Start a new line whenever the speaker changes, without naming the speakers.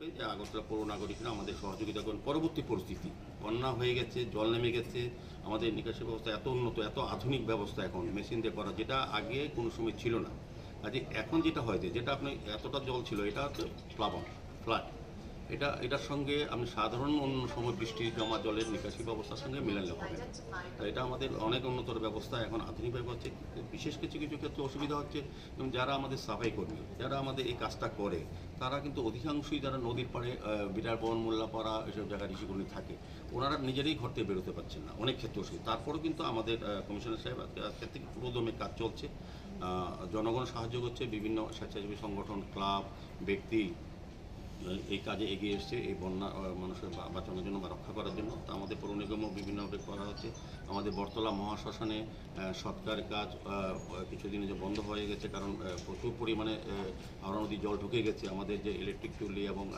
থাকবে যে আগরতলা পৌর নাগরিকরা আমাদের সহযোগিতা করেন। পরবর্তী পরিস্থিতি বন্যা হয়ে গেছে, জল নেমে গেছে, আমাদের নিকাশি ব্যবস্থা এত উন্নত, এত আধুনিক ব্যবস্থা এখন মেশিন দিয়ে করা, যেটা আগে কোনো সময় ছিল না। কাজে এখন যেটা হয়েছে, যেটা আপনি এতটা জল ছিল, এটা হচ্ছে প্লাবন, ফ্লাড। এটার সঙ্গে আমি সাধারণ অন্য সময় বৃষ্টি জমা জলের নিকাশি ব্যবস্থার সঙ্গে মিলালে হবে না। এটা আমাদের অনেক উন্নতর ব্যবস্থা, এখন আধুনিকভাবে হচ্ছে। বিশেষ কিছু কিছু ক্ষেত্রে অসুবিধা হচ্ছে, এবং যারা আমাদের সাফাই কর্মী, যারা আমাদের এই কাজটা করে, তারা কিন্তু অধিকাংশই যারা নদীর পাড়ে বিরারবন, মোল্লাপাড়া এসব জায়গায় ঋষিগুলি থাকে, ওনারা নিজেরাই ঘর থেকে বেরোতে পারছেন না, অনেক ক্ষেত্রে অসুবিধা। তারপরেও কিন্তু আমাদের কমিশনার সাহেব আজকে থেকে পুরোদমে কাজ চলছে, জনগণ সাহায্য করছে, বিভিন্ন স্বেচ্ছাসেবী সংগঠন, ক্লাব, ব্যক্তি এই কাজে এগিয়ে এসছে এই বন্যা মানুষের বাঁচানোর জন্য বা রক্ষা করার জন্য। তা আমাদের পৌর নিগমও বিভিন্নভাবে করা হচ্ছে। আমাদের বটতলা মহাশ্মশানে সৎকার কাজ কিছুদিন যে বন্ধ হয়ে গেছে, কারণ প্রচুর পরিমাণে হাওড়া নদীর জল ঢুকে গেছে। আমাদের যে ইলেকট্রিক চুল্লি এবং